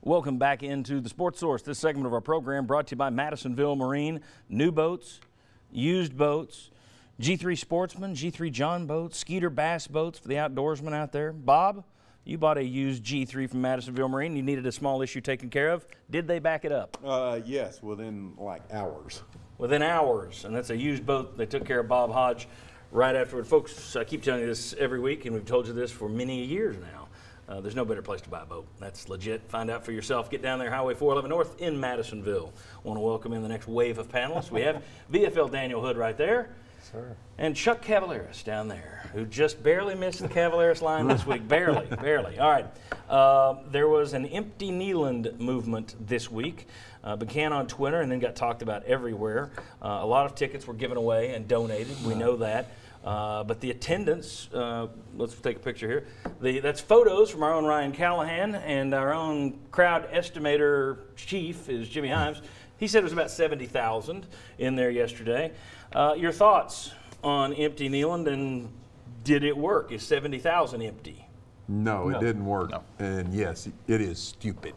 Welcome back into the Sports Source. This segment of our program brought to you by Madisonville Marine. New boats, used boats, G3 Sportsman, G3 John boats, Skeeter Bass boats for the outdoorsmen out there. Bob, you bought a used G3 from Madisonville Marine. You needed a small issue taken care of. Did they back it up? Yes, within like hours. Within hours, and that's a used boat. They took care of Bob Hodge right afterward. Folks, I keep telling you this every week, and we've told you this for many years now. There's no better place to buy a boat. That's legit. Find out for yourself. Get down there, Highway 411 North in Madisonville. Want to welcome in the next wave of panelists. We have VFL Daniel Hood right there. Sir. And Chuck Cavaleris down there, who just barely missed the Cavaleris line this week. Barely, barely. All right. There was an Empty Kneeland movement this week. Began on Twitter and then got talked about everywhere. A lot of tickets were given away and donated. We know that. But the attendance, let's take a picture here. That's photos from our own Ryan Callahan, and our own crowd estimator chief is Jimmy Himes. He said it was about 70,000 in there yesterday. Your thoughts on Empty Kneeland, and did it work? Is 70,000 empty? No, it didn't work. No. And yes, it is stupid.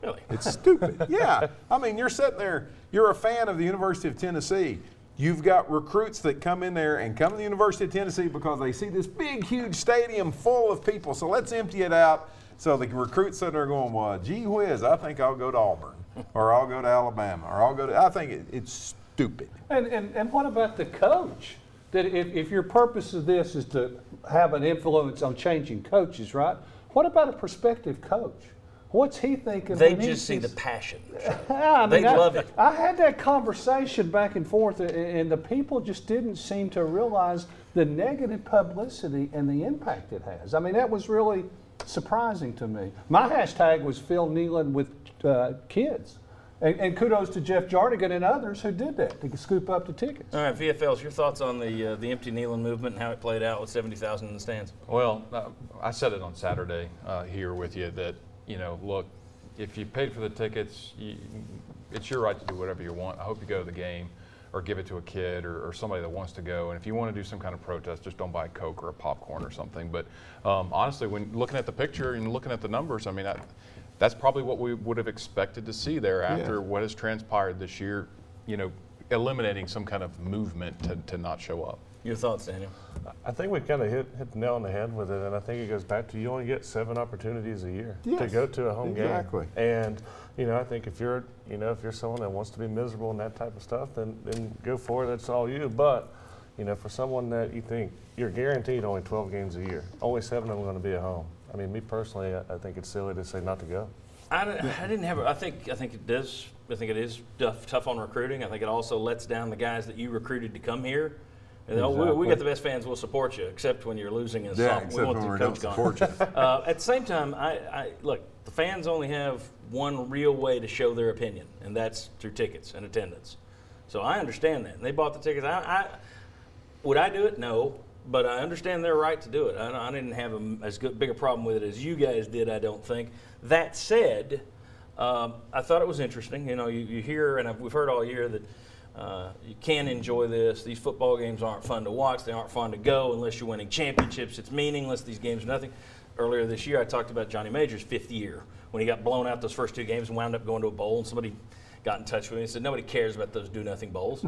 Really? It's stupid. Yeah. I mean, you're sitting there, you're a fan of the University of Tennessee. You've got recruits that come in there and come to the University of Tennessee because they see this big, huge stadium full of people. So let's empty it out. So the recruits sitting there going, well, gee whiz, I think I'll go to Auburn, or I'll go to Alabama, or I'll go to, I think it's stupid. And what about the coach? That if your purpose of this is to have an influence on changing coaches, right? What about a prospective coach? What's he thinking? They just see the passion. They love it. I had that conversation back and forth, and the people just didn't seem to realize the negative publicity and the impact it has. I mean, that was really surprising to me. My hashtag was Phil Kneeland with kids. And kudos to Jeff Jardigan and others who did that to scoop up the tickets. All right, VFLs, your thoughts on the Empty Kneeland movement and how it played out with 70,000 in the stands? Well, I said it on Saturday here with you that, you know, look, if you paid for the tickets, it's your right to do whatever you want. I hope you go to the game or give it to a kid or somebody that wants to go. And if you want to do some kind of protest, just don't buy a Coke or a popcorn or something. But honestly, when looking at the picture and looking at the numbers, I mean, that's probably what we would have expected to see there after what has transpired this year, you know, eliminating some kind of movement to not show up. Your thoughts, Daniel? I think we kind of hit the nail on the head with it, and I think it goes back to you only get 7 opportunities a year to go to a home game. And you know, I think if you're someone that wants to be miserable and that type of stuff, then go for it. That's all you. But you know, for someone that you think you're guaranteed only 12 games a year, only 7 of them are going to be at home. I mean, me personally, I think it's silly to say not to go. I didn't have. I think it does. I think it is tough on recruiting. I think it also lets down the guys that you recruited to come here. Exactly. We got the best fans. We'll support you, except when you're losing and we want the coach gone. At the same time, I look. The fans only have one real way to show their opinion, and that's through tickets and attendance. So I understand that. And they bought the tickets. Would I do it? No, but I understand their right to do it. I didn't have as big a problem with it as you guys did. I don't think. That said, I thought it was interesting. You know, you hear, and we've heard all year that. You can enjoy this. These football games aren't fun to watch. They aren't fun to go unless you're winning championships. It's meaningless. These games are nothing. Earlier this year, I talked about Johnny Major's 5th year when he got blown out those first 2 games and wound up going to a bowl, and somebody got in touch with me and said, nobody cares about those do-nothing bowls.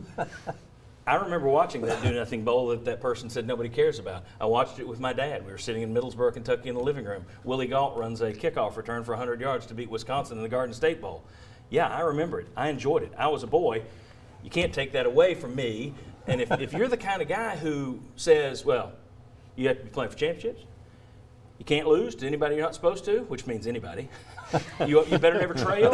I remember watching that do-nothing bowl that person said nobody cares about. I watched it with my dad. We were sitting in Middlesboro, Kentucky in the living room. Willie Galt runs a kickoff return for 100 yards to beat Wisconsin in the Garden State Bowl. Yeah, I remember it. I enjoyed it. I was a boy. You can't take that away from me. And if you're the kind of guy who says, well, you have to be playing for championships, you can't lose to anybody you're not supposed to, which means anybody. You better never trail.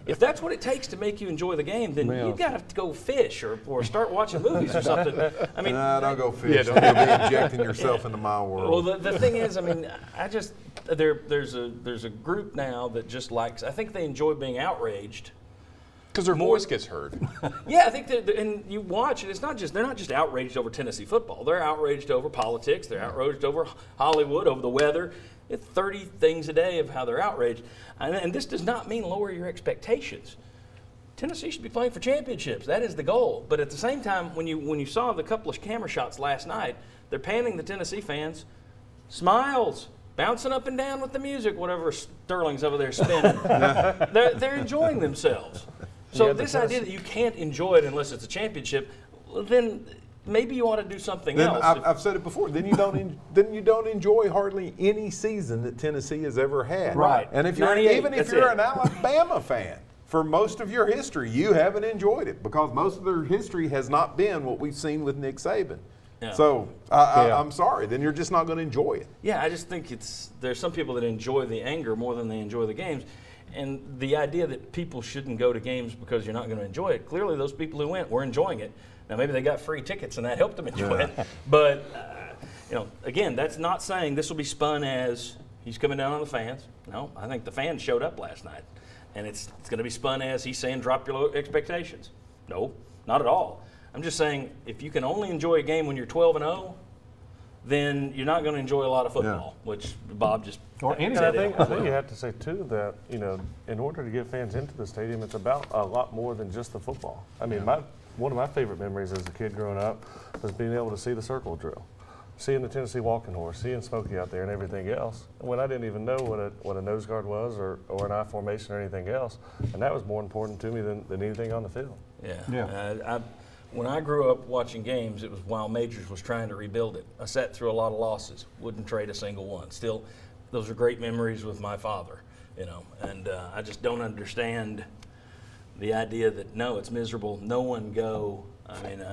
If that's what it takes to make you enjoy the game, then you've got to go fish or start watching movies or something. I mean, don't go fish. You'll be injecting yourself into my world. Well, the thing is, I mean, there's a group now that just likes. I think they enjoy being outraged. Because their voice gets heard. Yeah, I think that, and you watch it. They're not just outraged over Tennessee football. They're outraged over politics. They're outraged over Hollywood, over the weather. It's 30 things a day of how they're outraged, and this does not mean lower your expectations. Tennessee should be playing for championships. That is the goal. But at the same time, when you saw the couple of camera shots last night, they're panning the Tennessee fans. Smiles. bouncing up and down with the music, whatever Sterling's over there spinning. They're enjoying themselves. So this idea that you can't enjoy it unless it's a championship, well, then maybe you ought to do something else. I've said it before. Then you don't enjoy hardly any season that Tennessee has ever had. Right. And if you're an Alabama fan, for most of your history, you haven't enjoyed it because most of their history has not been what we've seen with Nick Saban. Yeah. So I'm sorry. Then you're just not going to enjoy it. Yeah, I just think there's some people that enjoy the anger more than they enjoy the games. And the idea that people shouldn't go to games because you're not going to enjoy it, clearly those people who went were enjoying it. Now, maybe they got free tickets and that helped them enjoy it. But, again, that's not saying this will be spun as he's coming down on the fans. No, I think the fans showed up last night. And it's going to be spun as he's saying drop your expectations. No, not at all. I'm just saying if you can only enjoy a game when you're 12-0, then you're not going to enjoy a lot of football, which Bob just said. I think you have to say, too, that, in order to get fans into the stadium, it's about a lot more than just the football. I mean, one of my favorite memories as a kid growing up was being able to see the circle drill, seeing the Tennessee Walking Horse, seeing Smokey out there and everything else, when I didn't even know what a nose guard was or an I formation or anything else. And that was more important to me than anything on the field. Yeah. When I grew up watching games, it was while Majors was trying to rebuild it. I sat through a lot of losses, wouldn't trade a single one. Still, those are great memories with my father, and I just don't understand the idea that, no, it's miserable, no one go. I mean,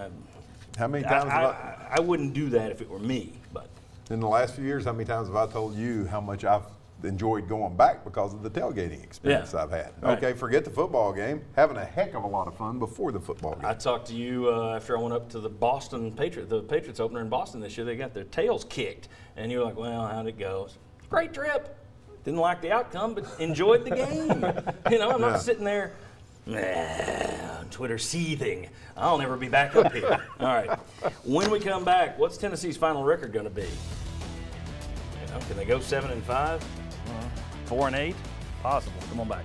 how many times I wouldn't do that if it were me. But in the last few years, how many times have I told you how much I've enjoyed going back because of the tailgating experience I've had? Right. Okay, forget the football game. Having a heck of a lot of fun before the football game. I talked to you after I went up to the Patriots opener in Boston this year. They got their tails kicked, and you were like, "Well, how'd it go?" Great trip. Didn't like the outcome, but enjoyed the game. I'm not sitting there on Twitter seething. I'll never be back up here. All right. When we come back, what's Tennessee's final record going to be? Can they go 7-5? 4-8? Possible. Come on back.